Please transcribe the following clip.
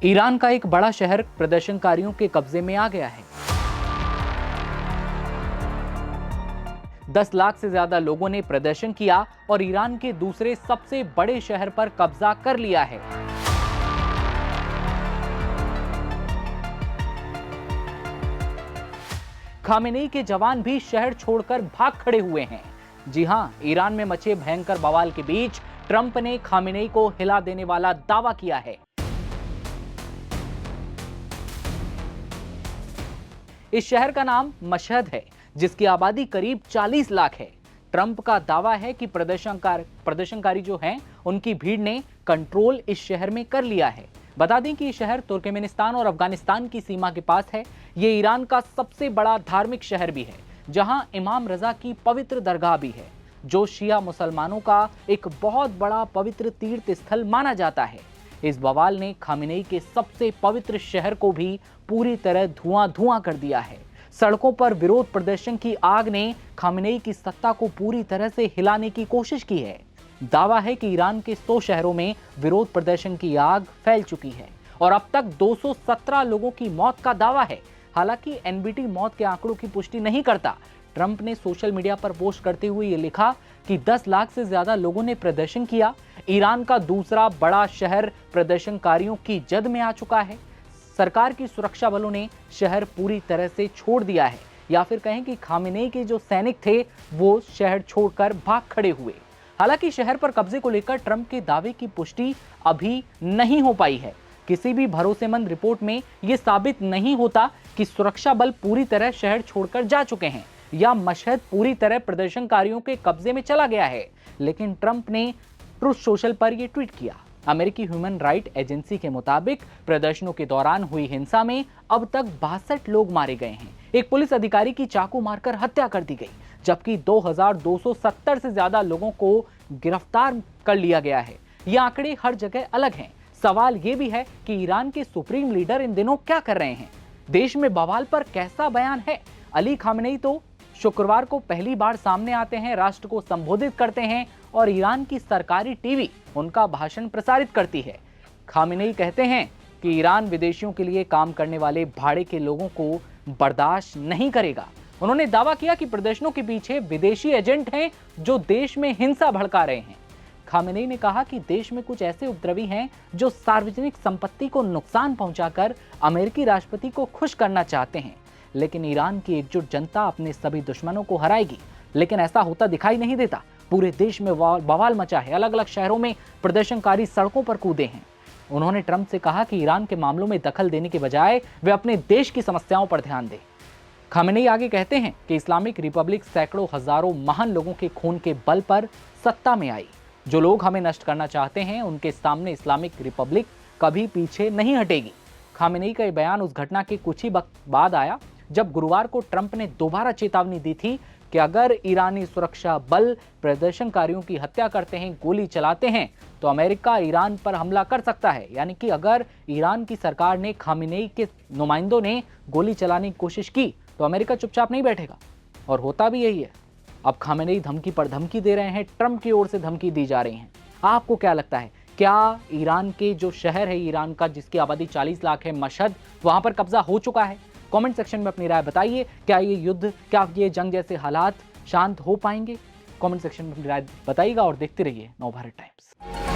Iran का एक बड़ा शहर प्रदर्शनकारियों के कब्जे में आ गया है। 10 लाख से ज्यादा लोगों ने प्रदर्शन किया और ईरान के दूसरे सबसे बड़े शहर पर कब्जा कर लिया है। खामेनेई के जवान भी शहर छोड़कर भाग खड़े हुए हैं। जी हां, ईरान में मचे भयंकर बवाल के बीच ट्रंप ने खामेनेई को हिला देने वाला दावा किया है। इस शहर का नाम मशहद है, जिसकी आबादी करीब 40 लाख है। ट्रंप का दावा है कि प्रदर्शनकारी जो हैं, उनकी भीड़ ने कंट्रोल इस शहर में कर लिया है। बता दें कि यह शहर तुर्कमेनिस्तान और अफगानिस्तान की सीमा के पास है। ये ईरान का सबसे बड़ा धार्मिक शहर भी है, जहां इमाम रजा की पवित्र दरगाह भी है, जो शिया मुसलमानों का एक बहुत बड़ा पवित्र तीर्थ स्थल माना जाता है। इस बवाल ने खामेनेई के सबसे पवित्र शहर को भी पूरी तरह धुआं कर दिया है। सड़कों पर विरोध प्रदर्शन की आग ने खामेनेई की सत्ता को पूरी तरह से हिलाने की कोशिश की है। दावा है कि ईरान के 100 शहरों में विरोध प्रदर्शन की आग फैल चुकी है और अब तक 217 लोगों की मौत का दावा है। हालांकि एनबीटी मौत के आंकड़ों की पुष्टि नहीं करता। ट्रंप ने सोशल मीडिया पर पोस्ट करते हुए ये लिखा कि 10 लाख से ज्यादा लोगों ने प्रदर्शन किया। ईरान का दूसरा बड़ा शहर प्रदर्शनकारियों की जद में आ चुका है। सरकार की सुरक्षा बलों ने शहर पूरी तरह से छोड़ दिया है, या फिर कहें कि खामेनेई के जो सैनिक थे वो शहर छोड़कर भाग खड़े हुए। हालांकि शहर पर कब्जे को लेकर ट्रंप के दावे की पुष्टि अभी नहीं हो पाई है। किसी भी भरोसेमंद रिपोर्ट में यह साबित नहीं होता कि सुरक्षा बल पूरी तरह शहर छोड़कर जा चुके हैं या मशहद पूरी तरह प्रदर्शनकारियों के कब्जे में चला गया है। लेकिन ट्रंप ने ट्रुथ सोशल पर यह ट्वीट किया। अमेरिकी ह्यूमन राइट एजेंसी के मुताबिक प्रदर्शनों के दौरान हुई हिंसा में अब तक 62 लोग मारे गए हैं। एक पुलिस अधिकारी की चाकू मारकर हत्या कर दी गई, जबकि 2270 से ज्यादा लोगों को गिरफ्तार कर लिया गया है। ये आंकड़े हर जगह अलग हैं। सवाल ये भी है कि ईरान के सुप्रीम लीडर इन दिनों क्या कर रहे हैं। देश में बवाल पर कैसा बयान है। अली खामेनेई तो शुक्रवार को पहली बार सामने आते हैं, राष्ट्र को संबोधित करते हैं और ईरान की सरकारी टीवी उनका भाषण प्रसारित करती है। खामेनेई कहते हैं कि ईरान विदेशियों के लिए काम करने वाले भाड़े के लोगों को बर्दाश्त नहीं करेगा। उन्होंने दावा किया कि प्रदर्शनों के पीछे विदेशी एजेंट हैं जो देश में हिंसा भड़का रहे हैं। खामेनेई ने कहा कि देश में कुछ ऐसे उपद्रवी हैं जो सार्वजनिक संपत्ति को नुकसान पहुंचाकर अमेरिकी राष्ट्रपति को खुश करना चाहते हैं, लेकिन ईरान की एकजुट जनता अपने सभी दुश्मनों को हराएगी। लेकिन ऐसा होता दिखाई नहीं देता। पूरे देश में बवाल मचा है। अलग अलग शहरों में प्रदर्शनकारी सड़कों पर कूदे हैं। उन्होंने ट्रंप से कहा कि ईरान के मामलों में दखल देने के बजाय वे अपने देश की समस्याओं पर ध्यान दें। खामेनेई आगे कहते हैं कि इस्लामिक रिपब्लिक सैकड़ों हजारों महान लोगों के खून के बल पर सत्ता में आई। जो लोग हमें नष्ट करना चाहते हैं, उनके सामने इस्लामिक रिपब्लिक कभी पीछे नहीं हटेगी। खामेनेई का यह बयान उस घटना के कुछ ही वक्त बाद आया जब गुरुवार को ट्रंप ने दोबारा चेतावनी दी थी कि अगर ईरानी सुरक्षा बल प्रदर्शनकारियों की हत्या करते हैं, गोली चलाते हैं, तो अमेरिका ईरान पर हमला कर सकता है। यानी कि अगर ईरान की सरकार ने, खामेनेई के नुमाइंदों ने गोली चलाने की कोशिश की तो अमेरिका चुपचाप नहीं बैठेगा। और होता भी यही है। अब खामेनेई धमकी पर धमकी दे रहे हैं, ट्रंप की ओर से धमकी दी जा रही है। आपको क्या लगता है, क्या ईरान के जो शहर है ईरान का जिसकी आबादी 40 लाख है, मशहद, वहां पर कब्जा हो चुका है? कमेंट सेक्शन में अपनी राय बताइए। क्या ये युद्ध, क्या ये जंग जैसे हालात शांत हो पाएंगे? कमेंट सेक्शन में अपनी राय बताइएगा और देखते रहिए नवभारत टाइम्स।